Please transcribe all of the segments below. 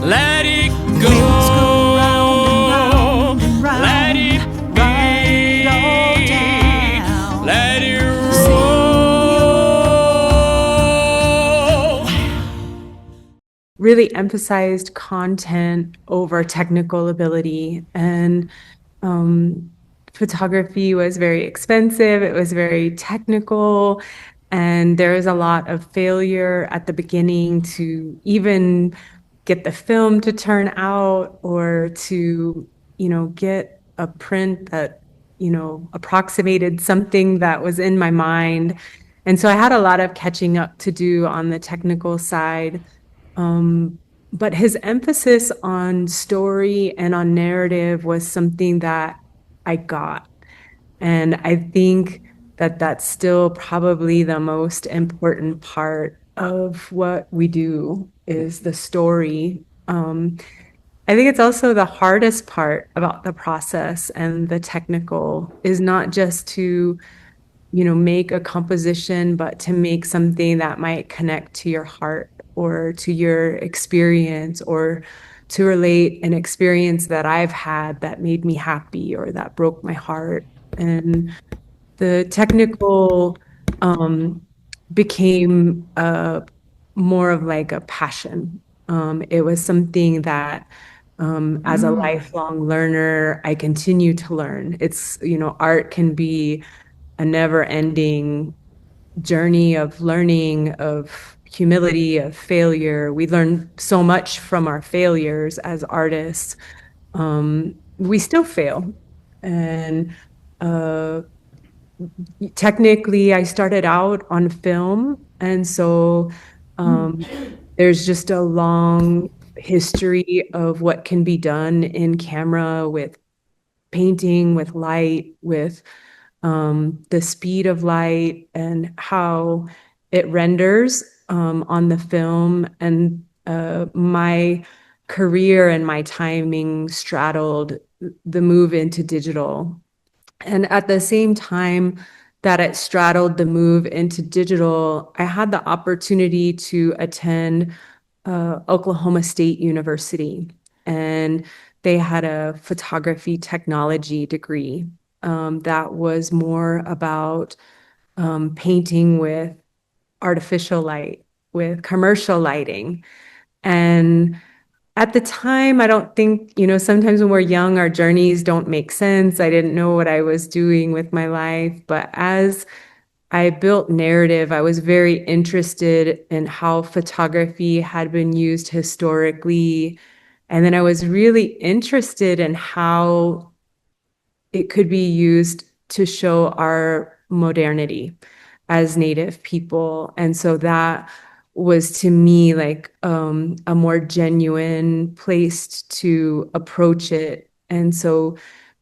Let it go. Let it be. Let it roll. Really emphasized content over technical ability, and photography was very expensive. It was very technical, and there was a lot of failure at the beginning to even get the film to turn out, or to, get a print that, approximated something that was in my mind. And so I had a lot of catching up to do on the technical side. But his emphasis on story and on narrative was something that I got. And I think that that's still probably the most important part of what we do, is the story. I think it's also the hardest part about the process, and the technical is not just to, make a composition, but to make something that might connect to your heart or to your experience, or to relate an experience that I've had that made me happy or that broke my heart. And the technical became more of like a passion. It was something that, as a lifelong learner, I continue to learn. It's, art can be a never-ending journey of learning, of humility, of failure. We learn so much from our failures as artists. We still fail. And technically, I started out on film. And so there's just a long history of what can be done in camera with painting, with light, with the speed of light, and how it renders on the film. And my career and my timing straddled the move into digital. And at the same time that it straddled the move into digital, I had the opportunity to attend Oklahoma State University, and they had a photography technology degree that was more about painting with artificial light, with commercial lighting. And at the time, I don't think, sometimes when we're young, our journeys don't make sense. I didn't know what I was doing with my life. But as I built narrative, I was very interested in how photography had been used historically. And then I was really interested in how it could be used to show our modernity as Native people. And so that was, to me, like a more genuine place to approach it. And so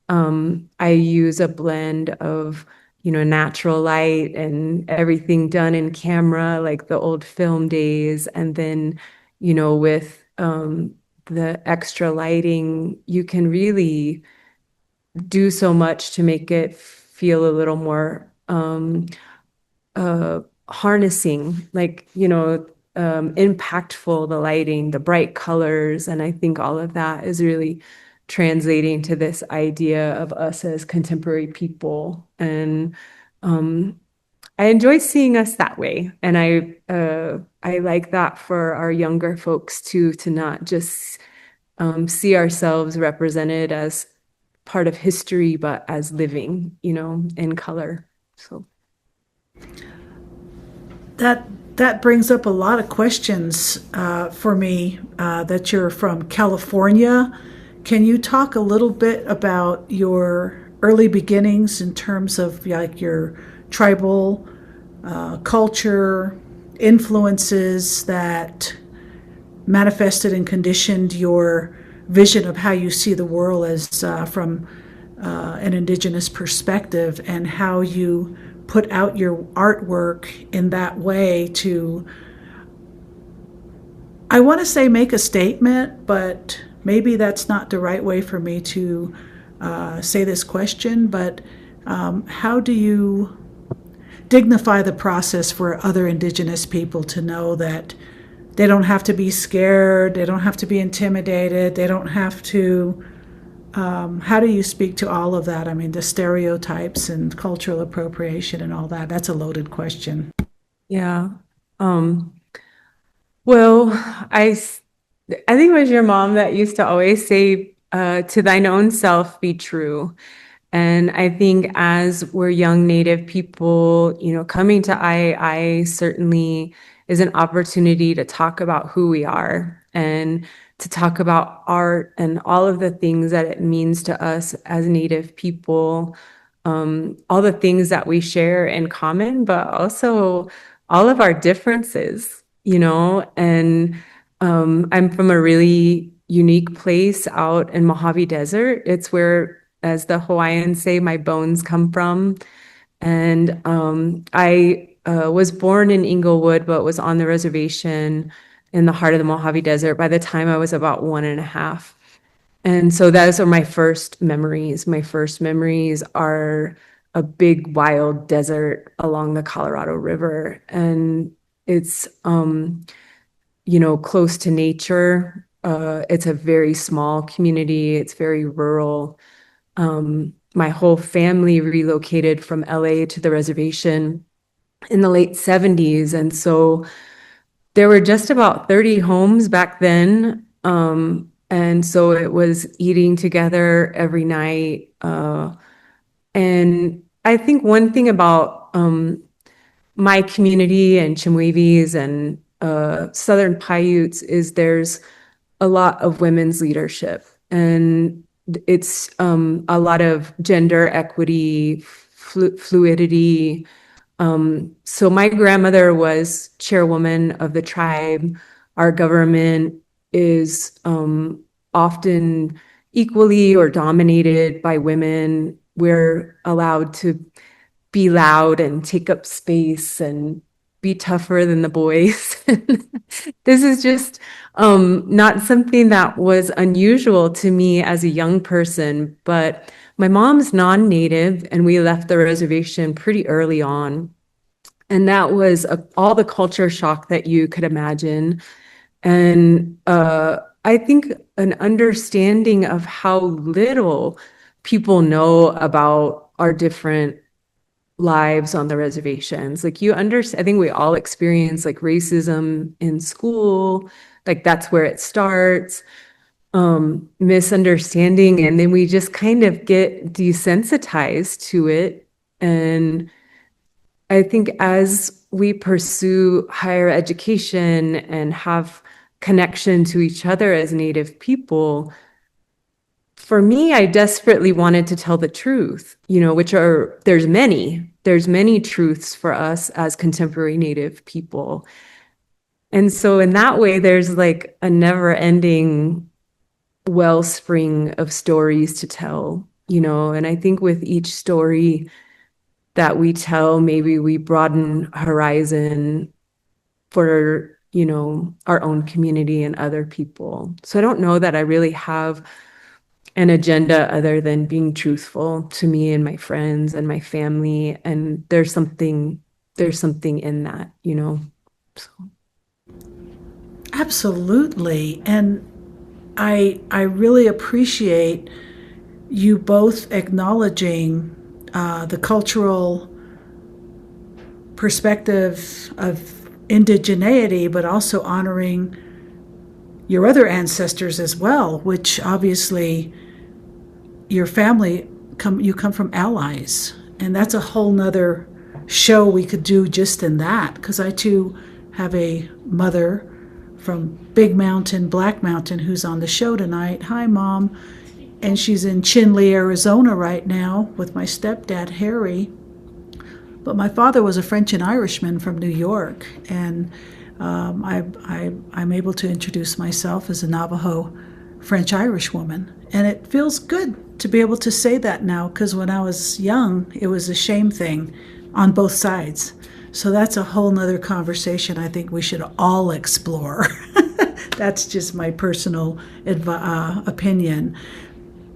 I use a blend of, natural light and everything done in camera, like the old film days. And then, with the extra lighting, you can really do so much to make it feel a little more harnessing, like, impactful, the lighting, the bright colors. And I think all of that is really translating to this idea of us as contemporary people. And I enjoy seeing us that way. And I like that for our younger folks too, to not just see ourselves represented as part of history, but as living, in color. So that brings up a lot of questions for me. That you're from California. Can you talk a little bit about your early beginnings in terms of like your tribal culture, influences that manifested and conditioned your vision of how you see the world as from an Indigenous perspective, and how you put out your artwork in that way to, I want to say, make a statement, but maybe that's not the right way for me to say this question. But how do you dignify the process for other Indigenous people to know that they don't have to be scared, they don't have to be intimidated, they don't have to. How do you speak to all of that? I mean, the stereotypes and cultural appropriation and all that. That's a loaded question. Yeah. Um, well, I think it was your mom that used to always say, to thine own self be true. And I think as we're young Native people, coming to I certainly is an opportunity to talk about who we are and to talk about art and all of the things that it means to us as Native people, all the things that we share in common, but also all of our differences, and I'm from a really unique place out in Mojave Desert. It's where, as the Hawaiians say, my bones come from. And I was born in Inglewood, but was on the reservation in the heart of the Mojave Desert by the time I was about 1.5. And so those are my first memories. My first memories are a big wild desert along the Colorado River. And it's, close to nature. It's a very small community. It's very rural. My whole family relocated from LA to the reservation in the late 70s. And so there were just about 30 homes back then. And so it was eating together every night. And I think one thing about my community and Chemehuevis and Southern Paiutes is there's a lot of women's leadership, and it's a lot of gender equity, fluidity. So my grandmother was chairwoman of the tribe. Our government is often equally or dominated by women. We're allowed to be loud and take up space and be tougher than the boys. This is just not something that was unusual to me as a young person, but my mom's non-native and we left the reservation pretty early on. And that was all the culture shock that you could imagine. And I think an understanding of how little people know about our different lives on the reservations. Like I think we all experience like racism in school, like that's where it starts, misunderstanding, and then we just kind of get desensitized to it. And I think as we pursue higher education and have connection to each other as Native people, for me, I desperately wanted to tell the truth, there's many truths for us as contemporary Native people. And so in that way, there's like a never ending wellspring of stories to tell, and I think with each story that we tell, maybe we broaden horizon for, our own community and other people. So I don't know that I really have an agenda other than being truthful to me and my friends and my family. And there's something in that, So. Absolutely. And I really appreciate you both acknowledging the cultural perspective of indigeneity, but also honoring your other ancestors as well, which obviously your family you come from allies. And that's a whole nother show we could do just in that, because I too have a mother from Big Mountain, Black Mountain, who's on the show tonight. Hi, Mom. And she's in Chinle, Arizona right now with my stepdad, Harry. But my father was a French and Irishman from New York, and I'm able to introduce myself as a Navajo French-Irish woman. And it feels good to be able to say that now, because when I was young, it was a shame thing on both sides. So that's a whole nother conversation I think we should all explore. That's just my personal opinion.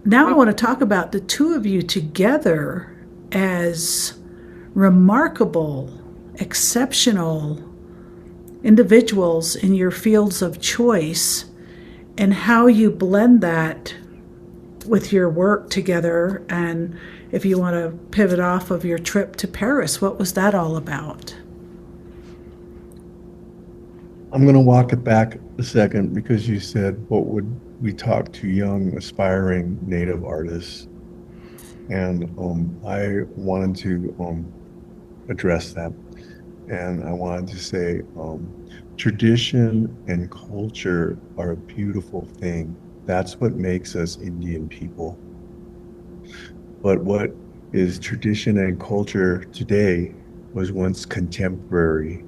Now I want to talk about the two of you together as remarkable, exceptional individuals in your fields of choice and how you blend that with your work together. And if you want to pivot off of your trip to Paris, what was that all about? I'm going to walk it back a second because you said, what would we talk to young, aspiring Native artists? And I wanted to address that. And I wanted to say, tradition and culture are a beautiful thing. That's what makes us Indian people. But what is tradition and culture today was once contemporary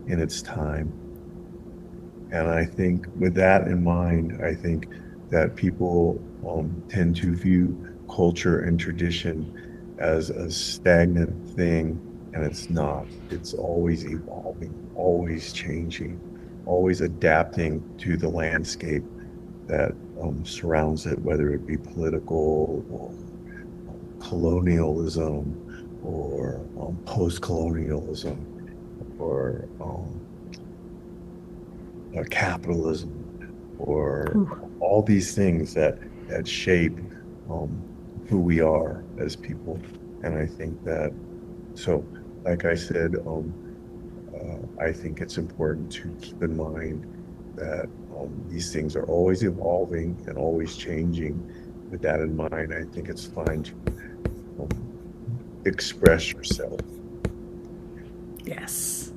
in its time. And I think with that in mind, I think that people tend to view culture and tradition as a stagnant thing, and it's not. It's always evolving, always changing, always adapting to the landscape that surrounds it, whether it be political or colonialism or post-colonialism or capitalism or all these things that shape who we are as people. And I think that, so like I said, I think it's important to keep in mind that these things are always evolving and always changing. With that in mind, I think it's fine to express yourself. Yes.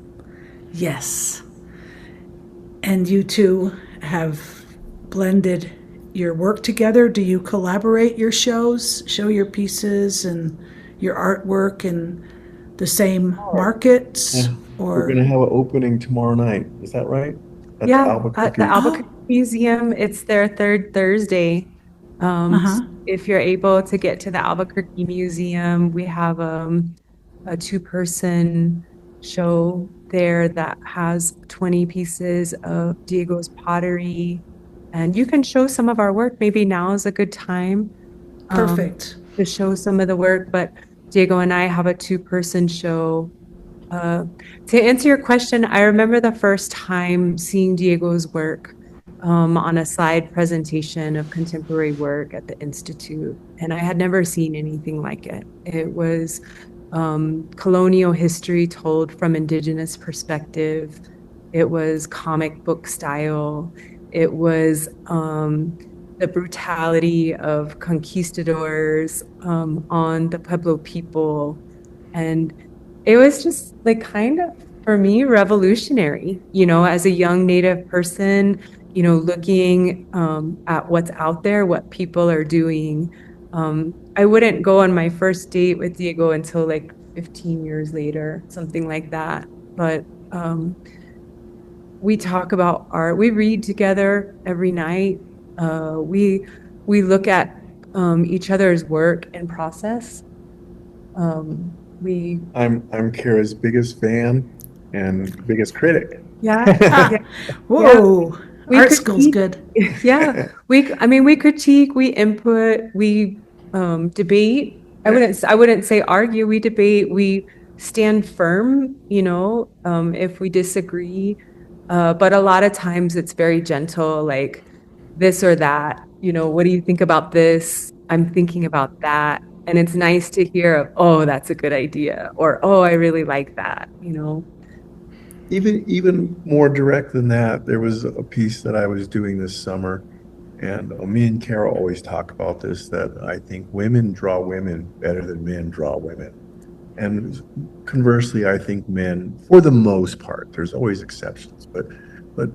Yes. And you two have blended your work together. Do you collaborate your shows, show your pieces and your artwork in the same markets? Yeah. We're going to have an opening tomorrow night. Is that right? At Yeah, the Albuquerque. at the Albuquerque Museum. It's their third Thursday. So if you're able to get to the Albuquerque Museum, we have a two-person show there that has 20 pieces of Diego's pottery. And you can show some of our work. Maybe now is a good time Perfect. to show some of the work. But Diego and I have a two-person show. To answer your question, I remember the first time seeing Diego's work on a slide presentation of contemporary work at the Institute, and I had never seen anything like it. It was colonial history told from Indigenous perspective. It was comic book style. It was the brutality of conquistadors on the Pueblo people. And it was just like kind of, for me, revolutionary, as a young Native person, looking at what's out there, what people are doing. I wouldn't go on my first date with Diego until like 15 years later, something like that. But we talk about art. We read together every night. We look at each other's work and process. I'm Kara's biggest fan and biggest critic. Yeah. Whoa. We Art critique- school's good. Yeah. We critique, we input, we debate. I wouldn't say argue, we debate, we stand firm, if we disagree. But a lot of times it's very gentle, like this or that, what do you think about this? I'm thinking about that. And it's nice to hear of, oh, that's a good idea, or, oh, I really like that, Even more direct than that, there was a piece that I was doing this summer, and me and Cara always talk about this, that I think women draw women better than men draw women. And conversely, I think men, for the most part, there's always exceptions, but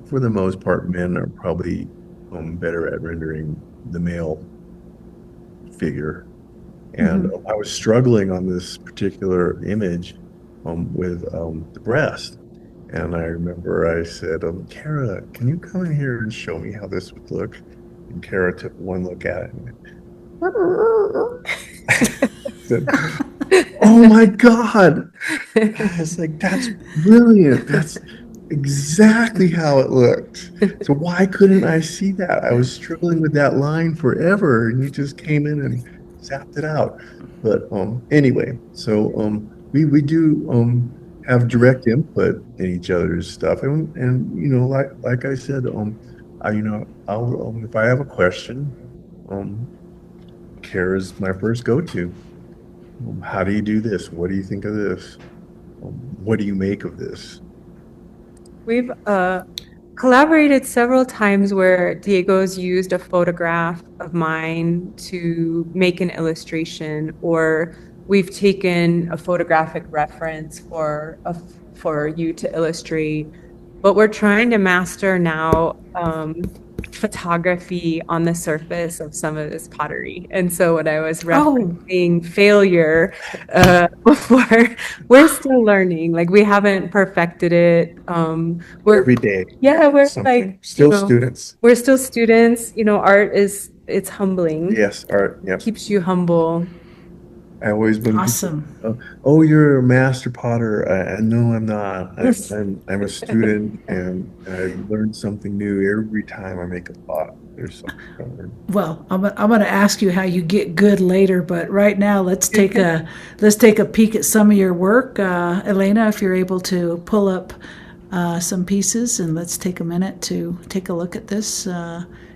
for the most part, men are probably better at rendering the male figure. And I was struggling on this particular image with the breast. And I remember I said, Cara, can you come in here and show me how this would look? And Cara took one look at it and said, oh my God. I was like, that's brilliant. That's exactly how it looked. So why couldn't I see that? I was struggling with that line forever, and you just came in and zapped it out. But anyway, so we do have direct input in each other's stuff. And you know, like I said, I'll if I have a question, um, Kara's my first go-to. How do you do this? What do you think of this? What do you make of this? We've collaborated several times where Diego's used a photograph of mine to make an illustration, or we've taken a photographic reference for you to illustrate. But we're trying to master now photography on the surface of some of this pottery. And so when I was referencing failure before, we're still learning. Like we haven't perfected it. We're Every day. we're Something. like Still students. We're still students. You know, art it's humbling. Yes, art. Yep. Keeps you humble. I always been Awesome. oh, you're a master potter. No, I'm not. I'm a student, and I learn something new every time I make a pot. There's something I learn. Well, I'm going to ask you how you get good later, but right now let's take a peek at some of your work, Elena. If you're able to pull up some pieces, and let's take a minute to take a look at this.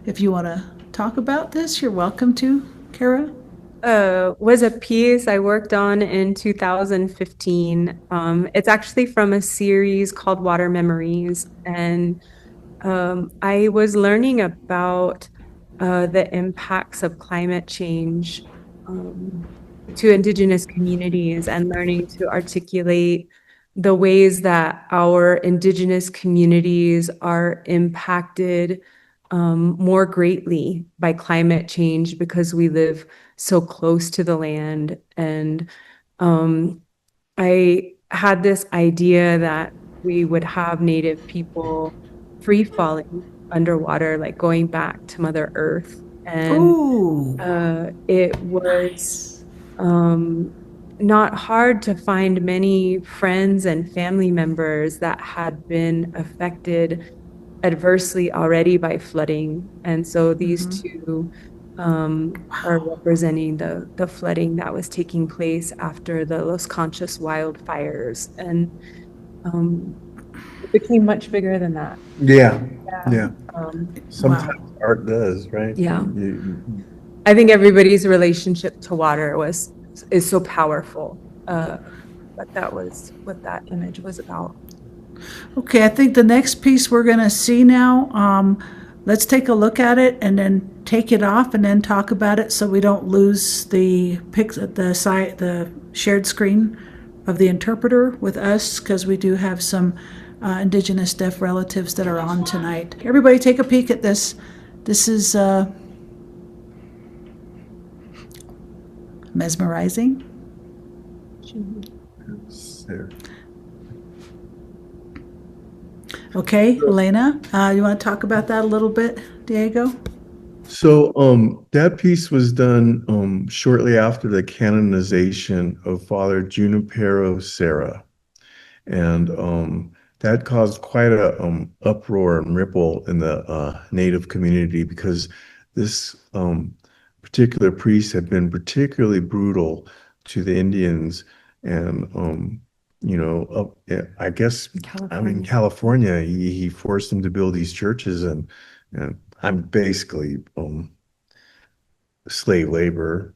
If you want to talk about this, you're welcome to, Cara. Was a piece I worked on in 2015. It's actually from a series called Water Memories, and I was learning about the impacts of climate change to Indigenous communities, and learning to articulate the ways that our Indigenous communities are impacted more greatly by climate change because we live so close to the land. And I had this idea that we would have Native people free falling underwater, like going back to Mother Earth. And it was not hard to find many friends and family members that had been affected adversely already by flooding. And so these two are representing the flooding that was taking place after the Los Conchas wildfires. And it became much bigger than that. Yeah. Sometimes art does, right? Yeah. I think everybody's relationship to water is so powerful. But that was what that image was about. Okay, I think the next piece we're going to see now, let's take a look at it and then take it off and then talk about it so we don't lose the shared screen of the interpreter with us, because we do have some Indigenous deaf relatives that are on tonight. Everybody take a peek at this. This is mesmerizing. There. Okay, Elena, you want to talk about that a little bit, Diego? So that piece was done shortly after the canonization of Father Junipero Serra, and that caused quite a uproar and ripple in the Native community, because this particular priest had been particularly brutal to the Indians. And I guess in California, he forced them to build these churches, and I'm basically slave labor,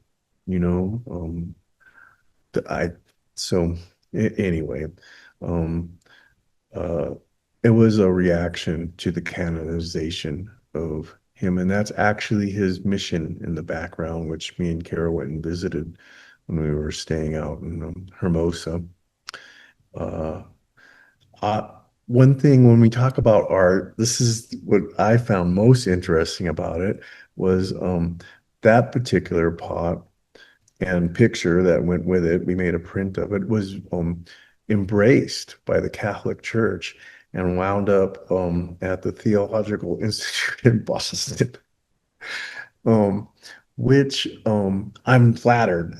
anyway, it was a reaction to the canonization of him, and that's actually his mission in the background, which me and Cara went and visited when we were staying out in Hermosa. One thing when we talk about art, this is what I found most interesting about it, was that particular pot and picture that went with it. We made a print of it, was embraced by the Catholic Church and wound up at the Theological Institute in Boston. Which I'm flattered,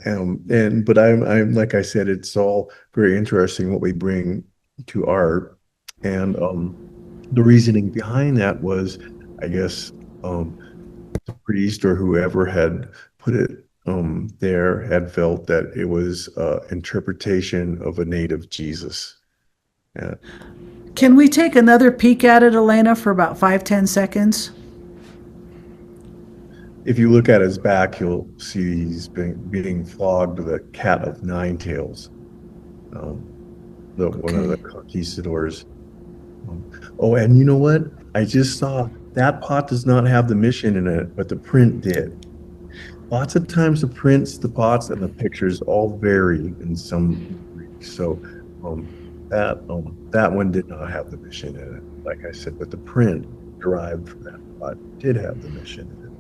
but I'm like I said, it's all very interesting what we bring to art, and the reasoning behind that was, I guess, the priest or whoever had put it there had felt that it was interpretation of a native Jesus, Yeah. Can we take another peek at it, Elena, for about 5-10 seconds? If you look at his back, you'll see he's being flogged with a cat of nine tails. One of the Okay. conquistadors. Oh, and you know what? I just saw that pot does not have the mission in it, but the print did. Lots of times the prints, the pots, and the pictures all vary in some degree. So that one did not have the mission in it, like I said, but the print derived from that pot did have the mission in it.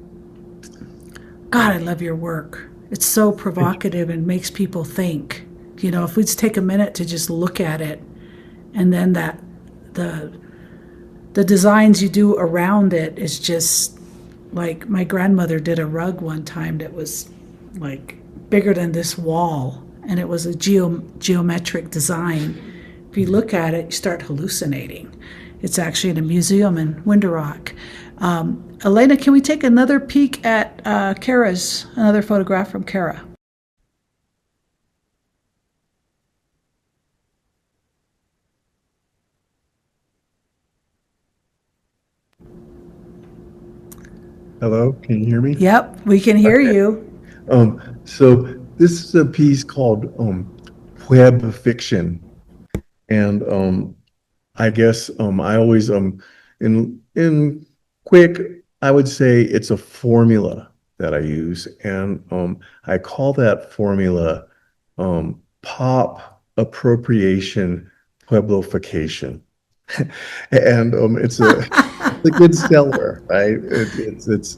God, I love your work. It's so provocative and makes people think. You know, if we just take a minute to just look at it, and then the designs you do around it is just like my grandmother did a rug one time that was like bigger than this wall, and it was a geometric design. If you look at it, you start hallucinating. It's actually in a museum in Window Rock. Elena, can we take another peek at another photograph from Cara? Hello, can you hear me? Yep, we can hear you. So this is a piece called Web Fiction, and I guess I always in quick I would say it's a formula that I use, and I call that formula pop appropriation pueblofication, and it's a good seller, right? It's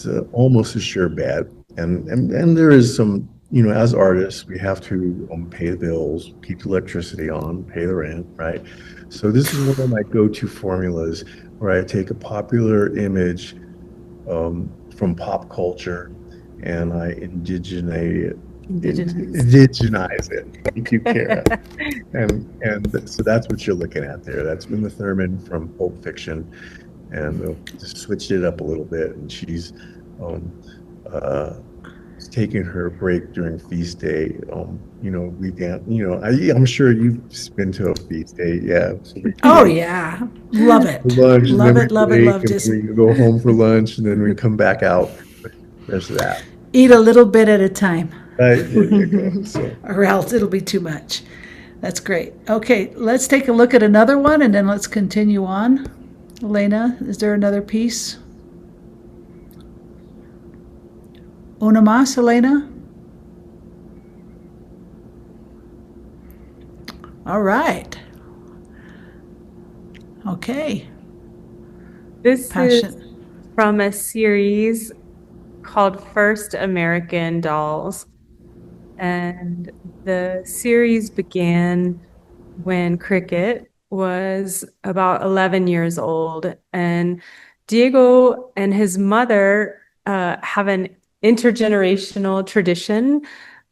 a almost a sure bet, and there is some, you know, as artists we have to pay the bills, keep the electricity on, pay the rent, right? So this is one of my go-to formulas where I take a popular image from pop culture and I indigenize it. Thank you, Cara. And so that's what you're looking at there. That's Uma Thurman from Pulp Fiction, and just switched it up a little bit. And she's taking her break during feast day. You know, we dance. You know, I'm sure you've been to a feast day. Yeah. So Oh yeah, love it, lunch, and love then it, we love it, break, love. and Just we go home for lunch, and then we come back out. There's that. eat a little bit at a time, There you go. So. or else it'll be too much. That's great. Okay, let's take a look at another one, and then let's continue on. Elena, is there another piece? Una más, Elena? All right. Okay. This is Passion. from a series called First American Dolls. And the series began when Cricket was about 11 years old. And Diego and his mother have an intergenerational tradition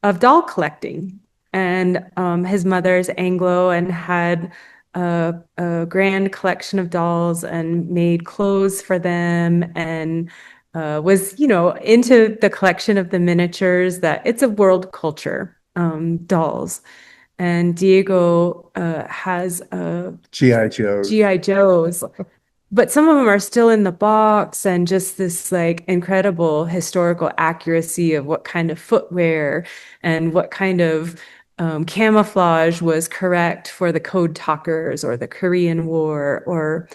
of doll collecting. And his mother's Anglo and had a grand collection of dolls and made clothes for them, and was, you know, into the collection of the miniatures. That it's a world culture, dolls. And Diego has G.I. Joe. GI Joes, but some of them are still in the box, and just this like incredible historical accuracy of what kind of footwear and what kind of camouflage was correct for the code talkers or the Korean War or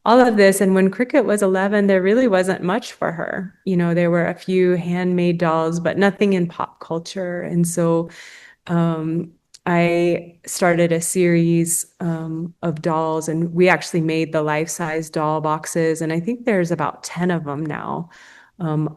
all of this. And when Cricket was 11, there really wasn't much for her. You know, there were a few handmade dolls, but nothing in pop culture. And so I started a series of dolls, and we actually made the life-size doll boxes. And I think there's about 10 of them now,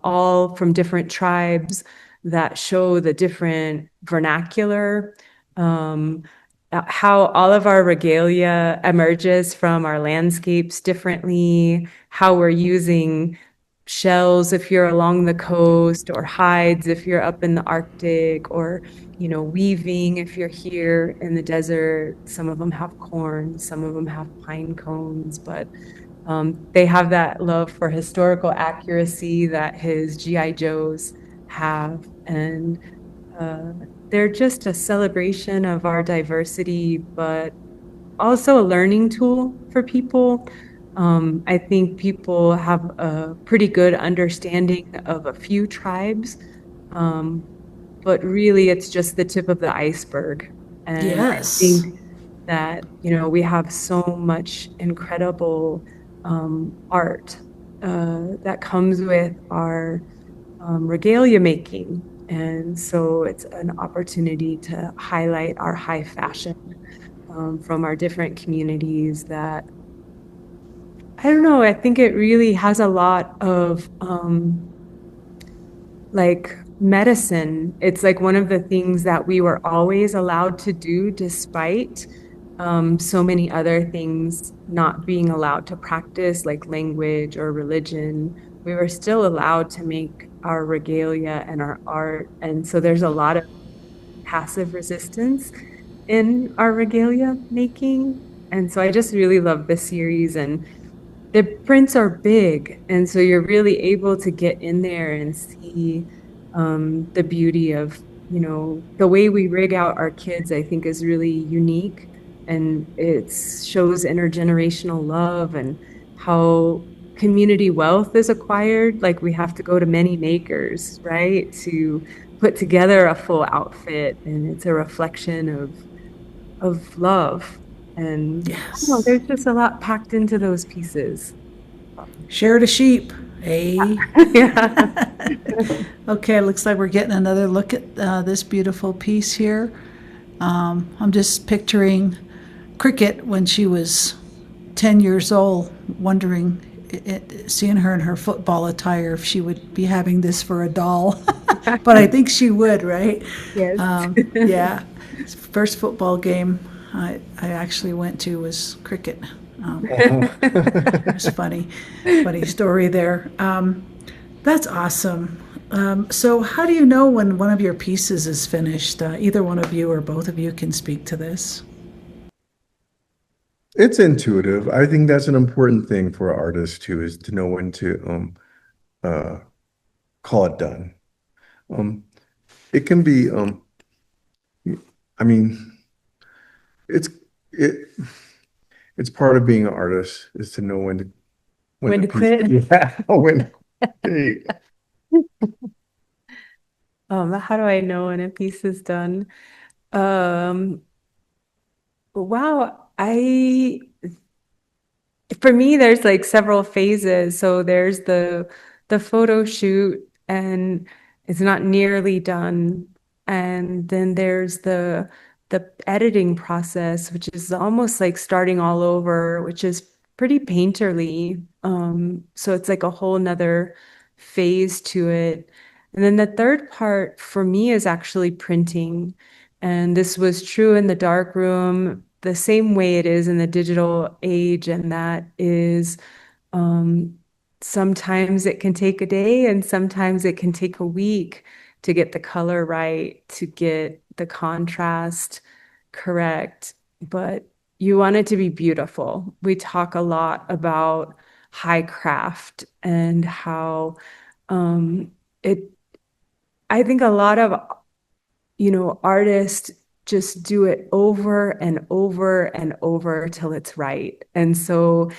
all from different tribes that show the different vernacular, how all of our regalia emerges from our landscapes differently, how we're using shells if you're along the coast, or hides if you're up in the Arctic, or, you know, weaving if you're here in the desert. Some of them have corn, some of them have pine cones, but they have that love for historical accuracy that his GI Joes have. And they're just a celebration of our diversity, but also a learning tool for people. I think people have a pretty good understanding of a few tribes, but really it's just the tip of the iceberg. And I Yes. think that, we have so much incredible art that comes with our regalia making. And so it's an opportunity to highlight our high fashion from our different communities that, I don't know, I think it really has a lot of like medicine. It's like one of the things that we were always allowed to do despite so many other things not being allowed to practice, like language or religion. We were still allowed to make our regalia and our art. And so there's a lot of passive resistance in our regalia making. And so I just really love this series, and the prints are big. And so you're really able to get in there and see the beauty of, the way we rig out our kids, I think is really unique. And it shows intergenerational love and how community wealth is acquired. Like we have to go to many makers, right, to put together a full outfit. And it's a reflection of love. And Yes. there's just a lot packed into those pieces. Share to sheep. Hey. Yeah. Okay, looks like we're getting another look at this beautiful piece here. I'm just picturing Cricket when she was 10 years old, wondering, seeing her in her football attire, if she would be having this for a doll. But I think she would, right? Yes. Yeah. First football game I actually went to was Cricket. It's funny story there. That's awesome. So how do you know when one of your pieces is finished? Either one of you or both of you can speak to this. It's intuitive. I think that's an important thing for artists too, is to know when to call it done. It can be I mean, it's it it's part of being an artist, is to know when to When the to piece, quit. yeah, when hey, How do I know when a piece is done? Um, wow, for me, there's like several phases. So there's the photo shoot, and it's not nearly done. And then there's the editing process, which is almost like starting all over, which is pretty painterly. So it's like a whole nother phase to it. And then the third part for me is actually printing. And this was true in the dark room, the same way it is in the digital age. And that is sometimes it can take a day and sometimes it can take a week to get the color right, to get the contrast correct. But you want it to be beautiful. We talk a lot about high craft and how it, I think a lot of artists just do it over and over and over till it's right. And so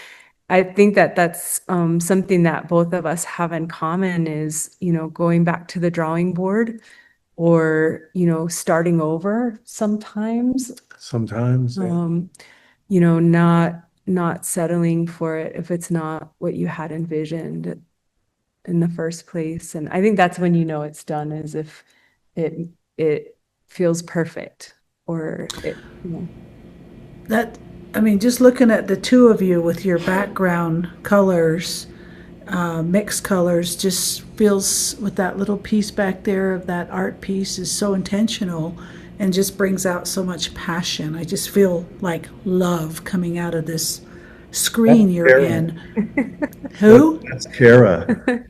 I think that that's something that both of us have in common is, going back to the drawing board or, starting over sometimes, sometimes. Yeah. not settling for it if it's not what you had envisioned in the first place. And I think that's when it's done, is if it feels perfect or That, I mean, just looking at the two of you with your background colors, mixed colors, just feels, with that little piece back there of that art piece, is so intentional and just brings out so much passion. I just feel like love coming out of this screen you're Cara. in. Who? That's Cara.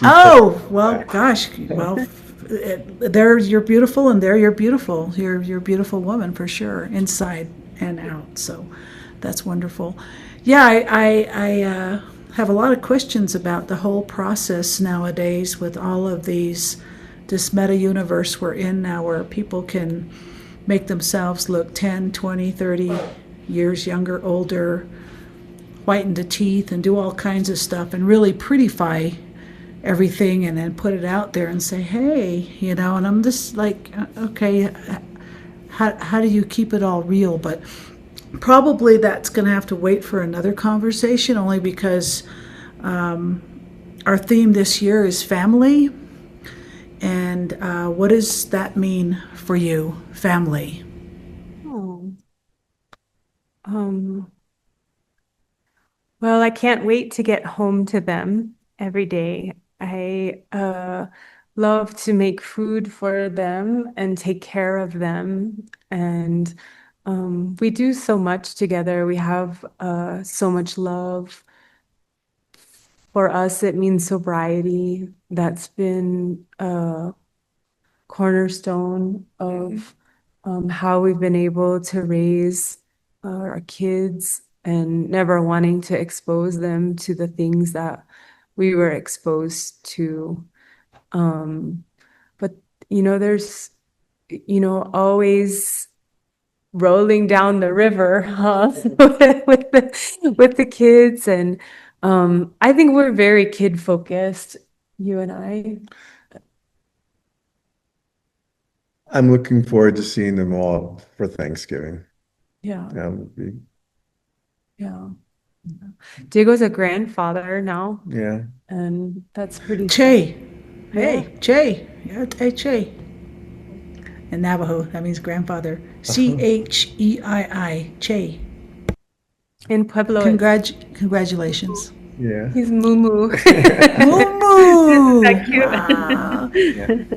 Oh, well, gosh, well, there you're beautiful, and there you're beautiful. You're a beautiful woman for sure, inside and out. So that's wonderful. Yeah, I have a lot of questions about the whole process nowadays with all of this meta universe we're in now, where people can make themselves look 10, 20, 30 years younger, older, whiten the teeth and do all kinds of stuff and really prettify everything and then put it out there and say, hey, you know, and I'm just like, okay, how do you keep it all real? But probably that's going to have to wait for another conversation, only because our theme this year is family. And what does that mean for you, family? Well, I can't wait to get home to them every day. I love to make food for them and take care of them. And we do so much together. We have so much love. For us, it means sobriety. That's been a cornerstone of how we've been able to raise our kids and never wanting to expose them to the things that we were exposed to. But, you know, there's, you know, always rolling down the river, huh? with the kids. And I think we're very kid focused, you and I. I'm looking forward to seeing them all for Thanksgiving. Yeah. That would be, Yeah. Diego's a grandfather now, yeah. and that's pretty. Che. Hey, Che. Yeah, hey, Che. In Navajo, that means grandfather. Chei. Che. In Pueblo, Congratulations. Yeah. he's Moo. Moo! That cute. Wow.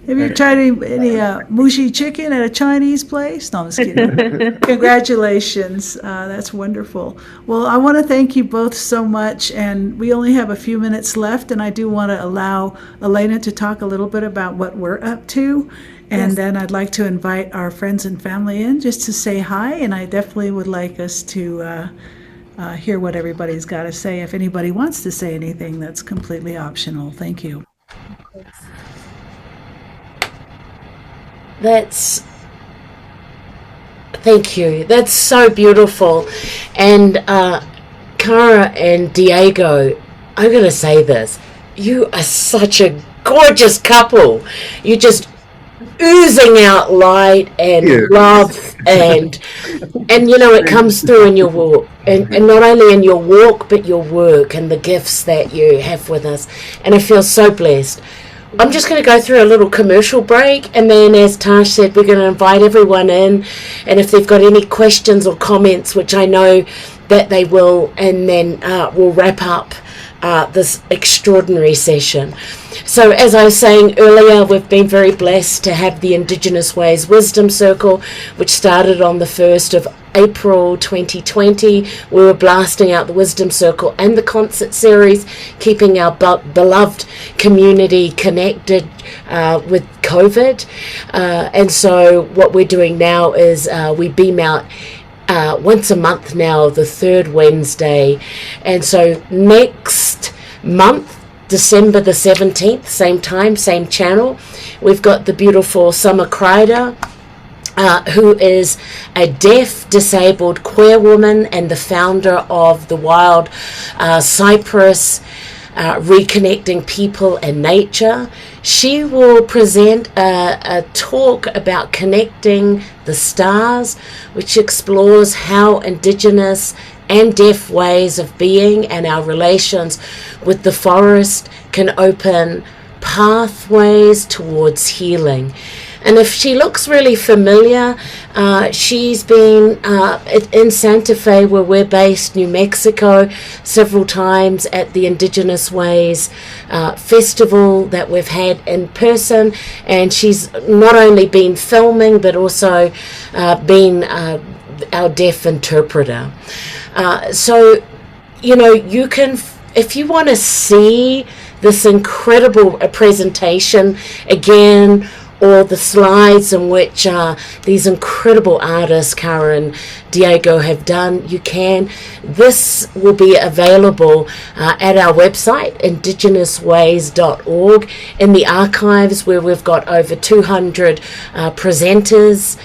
Have you tried any mushi chicken at a Chinese place? No, I'm just kidding. Congratulations. That's wonderful. Well, I want to thank you both so much. And we only have a few minutes left. And I do want to allow Elena to talk a little bit about what we're up to. And then I'd like to invite our friends and family in just to say hi. And I definitely would like us to hear what everybody's got to say. If anybody wants to say anything, that's completely optional. Thank you. Thank you. That's so beautiful. And Cara and Diego, I'm going to say this. You are such a gorgeous couple. You just oozing out light and love and you know, it comes through in your walk, and not only in your walk but your work and the gifts that you have with us, and I feel so blessed. I'm just going to go through a little commercial break, and then, as Tash said, we're going to invite everyone in, and if they've got any questions or comments, which I know that they will, and then we'll wrap up this extraordinary session. So, as I was saying earlier, we've been very blessed to have the Indigenous Ways Wisdom Circle, which started on the 1st of April 2020. We were blasting out the Wisdom Circle and the concert series, keeping our beloved community connected with COVID. And so what we're doing now is we beam out once a month now, the third Wednesday. And so next month, December the 17th, same time, same channel, we've got the beautiful Summer Crider, who is a deaf, disabled queer woman and the founder of the Wild Cypress Reconnecting People and Nature. She will present a talk about connecting the stars, which explores how Indigenous and deaf ways of being and our relations with the forest can open pathways towards healing. And if she looks really familiar, she's been in Santa Fe, where we're based, New Mexico, several times at the Indigenous Ways festival that we've had in person. And she's not only been filming, but also been our deaf interpreter. So, you know, you can, if you want to see this incredible presentation again, or the slides in which these incredible artists, Cara and Diego, have done, you can. This will be available at our website, IndigenousWays.org, in the archives, where we've got over 200 presenters.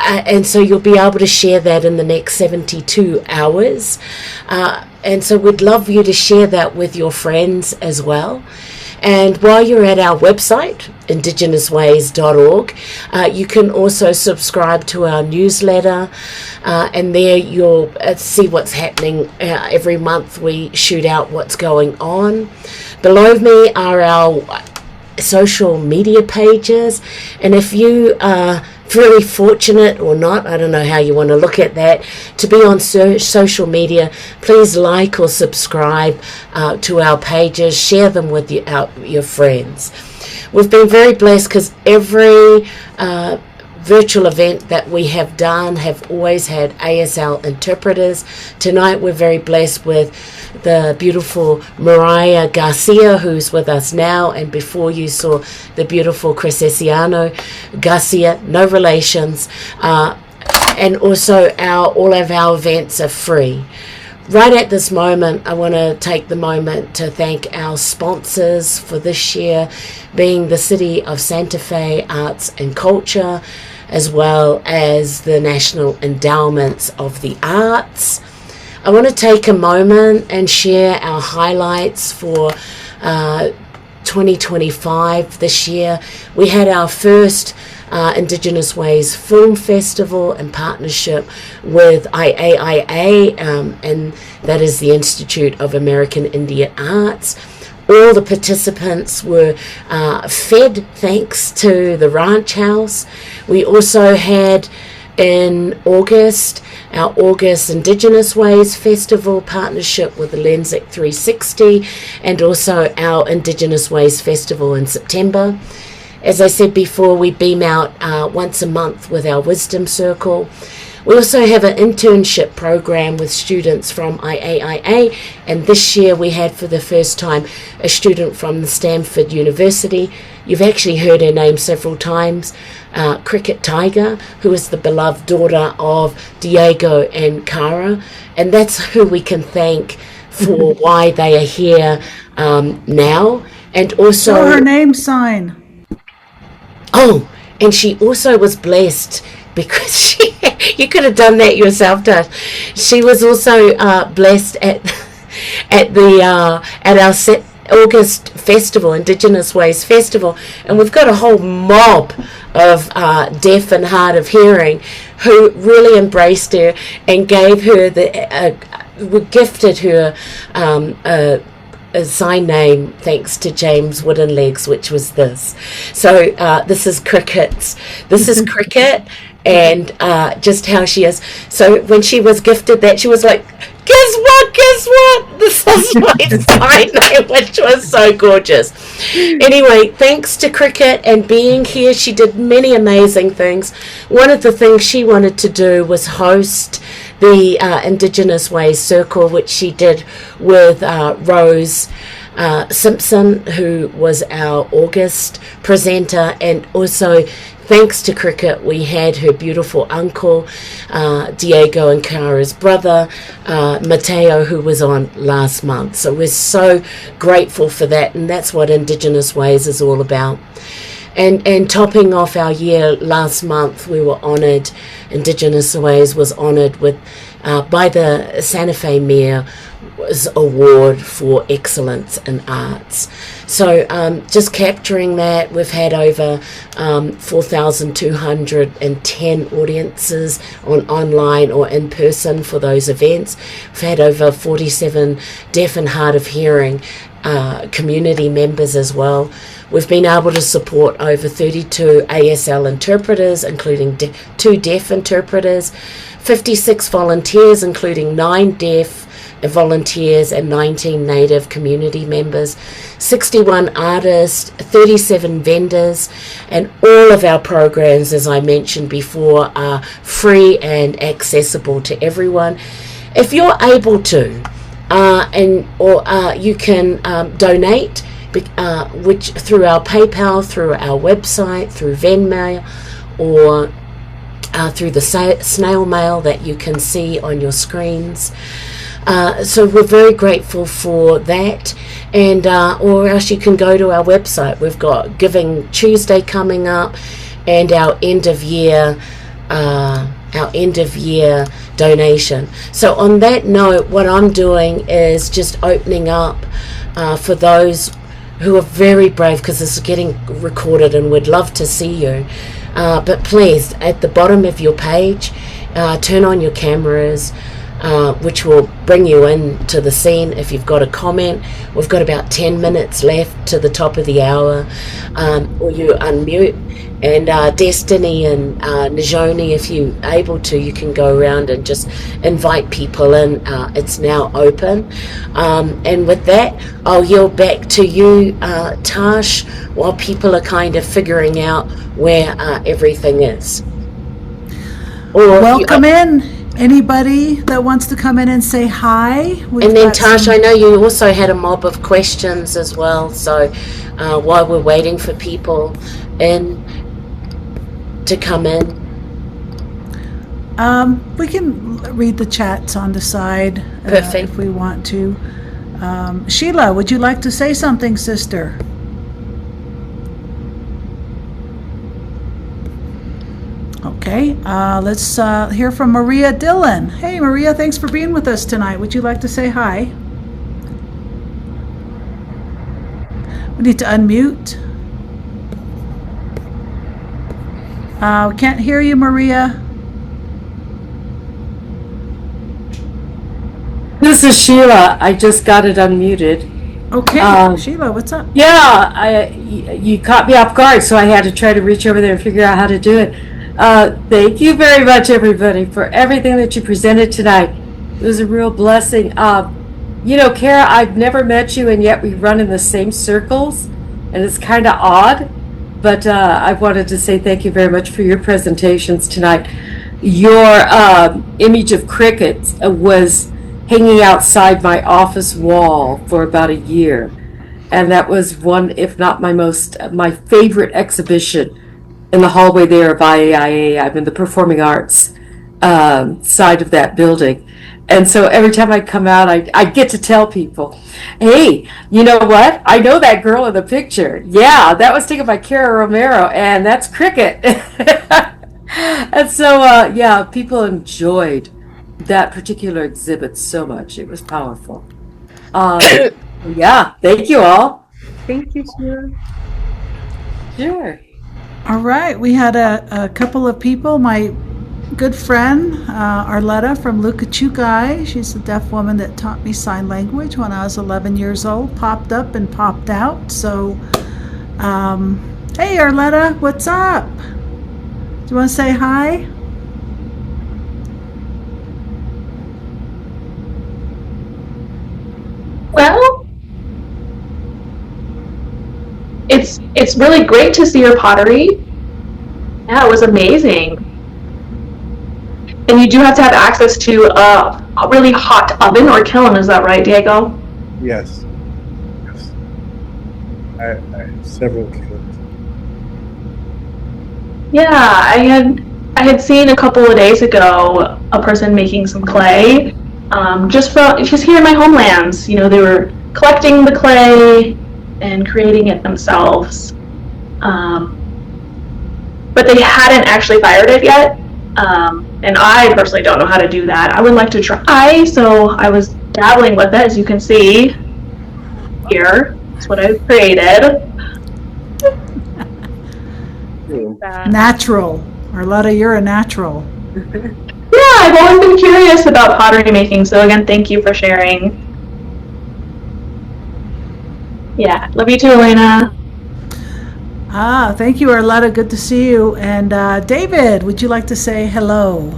and so you'll be able to share that in the next 72 hours. And so we'd love you to share that with your friends as well. And while you're at our website, IndigenousWays.org, you can also subscribe to our newsletter, and there you'll see what's happening. Every month we shoot out what's going on. Below me are our social media pages, and if you are very fortunate or not, I don't know how you want to look at that, to be on social media, please like or subscribe to our pages, share them with your friends. We've been very blessed because every virtual event that we have done have always had ASL interpreters. Tonight we're very blessed with the beautiful Mariah Garcia, who's with us now, and before you saw the beautiful Crescesiano Garcia, no relations, and also all of our events are free. Right at this moment, I want to take the moment to thank our sponsors for this year, being the City of Santa Fe Arts and Culture, as well as the National Endowments of the Arts. I want to take a moment and share our highlights for 2025 this year. We had our first Indigenous Ways Film Festival in partnership with IAIA, and that is the Institute of American Indian Arts. All the participants were fed thanks to the Ranch House. We also had in August our August Indigenous Ways Festival partnership with the Lensic 360, and also our Indigenous Ways Festival in September. As I said before, we beam out once a month with our Wisdom Circle. We also have an internship program with students from IAIA, and this year we had for the first time a student from Stanford University. You've actually heard her name several times, Cricket Tiger, who is the beloved daughter of Diego and Cara, and that's who we can thank for why they are here now. And also Show her name sign. Oh, and she also was blessed because you could have done that yourself, Dad. She was also blessed at our August festival, Indigenous Ways Festival, and we've got a whole mob of deaf and hard of hearing who really embraced her and gave her gifted her a sign name thanks to James Wooden Legs, which was this. So this is Cricket's. This is Cricket, and just how she is. So when she was gifted that, she was like, guess what? This is my sign name, which was so gorgeous. Anyway, thanks to Cricket and being here, she did many amazing things. One of the things she wanted to do was host the Indigenous Ways Circle, which she did with Rose Simpson, who was our August presenter, and also thanks to Cricket, we had her beautiful uncle, Diego and Cara's brother, Mateo, who was on last month. So we're so grateful for that, and that's what Indigenous Ways is all about. And topping off our year last month, we were honoured, Indigenous Ways was honoured with by the Santa Fe Mayor's Award for Excellence in Arts. So just capturing that, we've had over 4,210 audiences online or in person for those events. We've had over 47 deaf and hard of hearing community members as well. We've been able to support over 32 ASL interpreters, including 2 deaf interpreters, 56 volunteers, including 9 deaf volunteers and 19 Native community members, 61 artists, 37 vendors, and all of our programs, as I mentioned before, are free and accessible to everyone. If you're able to, you can donate, which through our PayPal, through our website, through Venmo, or through the snail mail that you can see on your screens. So we're very grateful for that, and or else you can go to our website. We've got Giving Tuesday coming up, and our end of year our end of year donation. So on that note, what I'm doing is just opening up for those who are very brave, because this is getting recorded and we'd love to see you. But please, at the bottom of your page, turn on your cameras, which will bring you into the scene. If you've got a comment, we've got about 10 minutes left to the top of the hour, or you unmute. And Destiny and Najoni, if you're able to, you can go around and just invite people in. It's now open. And with that, I'll yield back to you, Tash, while people are kind of figuring out where everything is. Or Welcome in. Anybody that wants to come in and say hi? And then Tash, I know you also had a mob of questions as well. So while we're waiting for people to come in, we can read the chats on the side if we want to. Sheila, would you like to say something, sister? Okay, let's hear from Maria Dillon. Hey, Maria, thanks for being with us tonight. Would you like to say hi? We need to unmute. We can't hear you, Maria. This is Sheila. I just got it unmuted. Okay, Sheila, what's up? Yeah, you caught me off guard, so I had to try to reach over there and figure out how to do it. Thank you very much, everybody, for everything that you presented tonight. It was a real blessing. You know, Cara, I've never met you, and yet we run in the same circles, and it's kind of odd. But I wanted to say thank you very much for your presentations tonight. Your image of crickets was hanging outside my office wall for about a year. And that was one, if not my favorite exhibition in the hallway there of IAIA. I'm in the performing arts side of that building. And so every time I come out, I get to tell people, hey, you know what? I know that girl in the picture. Yeah, that was taken by Cara Romero, and that's cricket. And so, yeah, people enjoyed that particular exhibit so much. It was powerful. Yeah, thank you all. Thank you, Sheila. Sure. All right, we had a couple of people. My good friend, Arletta from Lukachukai, she's a deaf woman that taught me sign language when I was 11 years old, popped up and popped out. So, hey, Arletta, what's up? Do you want to say hi? Well, it's really great to see your pottery. Yeah, it was amazing. And you do have to have access to a really hot oven or kiln, is that right, Diego? Yes. Yes. I have several kilns. Yeah, I had seen a couple of days ago a person making some clay, just here in my homelands. You know, they were collecting the clay and creating it themselves, but they hadn't actually fired it yet. And I personally don't know how to do that. I would like to try, so I was dabbling with it, as you can see here. That's what I've created. Natural. Arletta, you're a natural. Yeah, I've always been curious about pottery making, so again, thank you for sharing. Yeah, love you too, Elena. Thank you, Arletta. Good to see you. And David, would you like to say hello?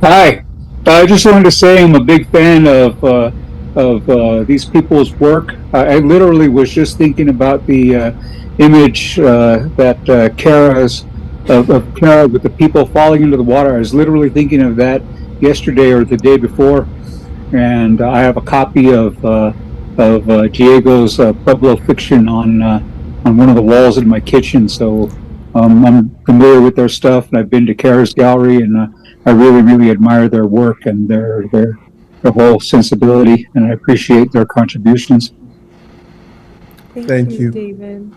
Hi. I just wanted to say I'm a big fan of these people's work. I literally was just thinking about the image that Cara's of Cara with the people falling into the water. I was literally thinking of that yesterday or the day before, and I have a copy of Diego's Pueblo fiction on one of the walls in my kitchen. So I'm familiar with their stuff, and I've been to Cara's gallery, and I really, really admire their work and their whole sensibility, and I appreciate their contributions. Thank you. David.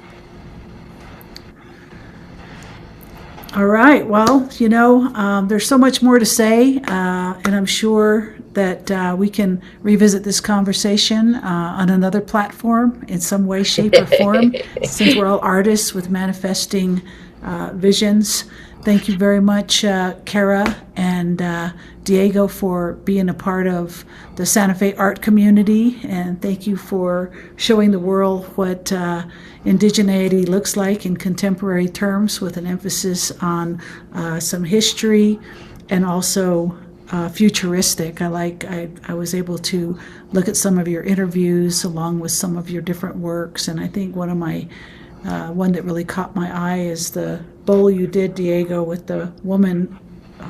All right. Well, there's so much more to say, and I'm sure that we can revisit this conversation on another platform in some way, shape, or form, since we're all artists with manifesting visions. Thank you very much, Cara and Diego, for being a part of the Santa Fe art community, and thank you for showing the world what indigeneity looks like in contemporary terms, with an emphasis on some history and also futuristic. I was able to look at some of your interviews along with some of your different works, and I think one that really caught my eye is the bowl you did, Diego, with the woman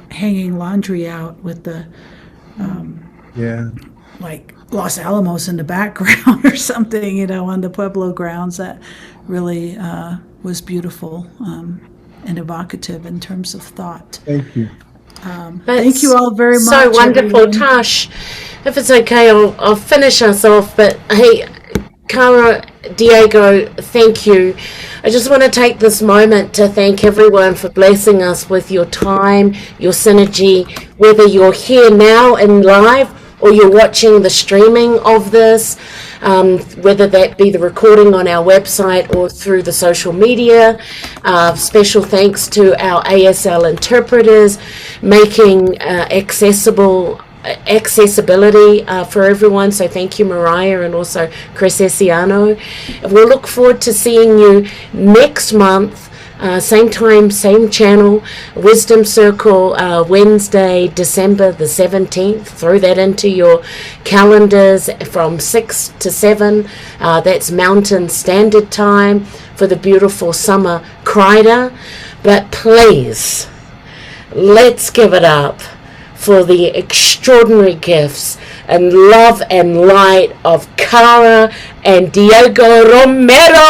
hanging laundry out with the like Los Alamos in the background or something, on the Pueblo grounds. That really was beautiful and evocative in terms of thought. Thank you. Thank you all very much. So wonderful, everyone. Tash. If it's okay, I'll finish us off. But hey, Cara, Diego, thank you. I just want to take this moment to thank everyone for blessing us with your time, your synergy, whether you're here now in live or you're watching the streaming of this, whether that be the recording on our website or through the social media. Special thanks to our ASL interpreters, making accessibility for everyone. So thank you, Mariah, and also Chris Essiano. We'll look forward to seeing you next month. Same time, same channel, Wisdom Circle, Wednesday, December the 17th. Throw that into your calendars from 6 to 7. That's Mountain Standard Time for the beautiful summer Crider. But please, let's give it up for the extraordinary gifts and love and light of Cara and Diego Romero.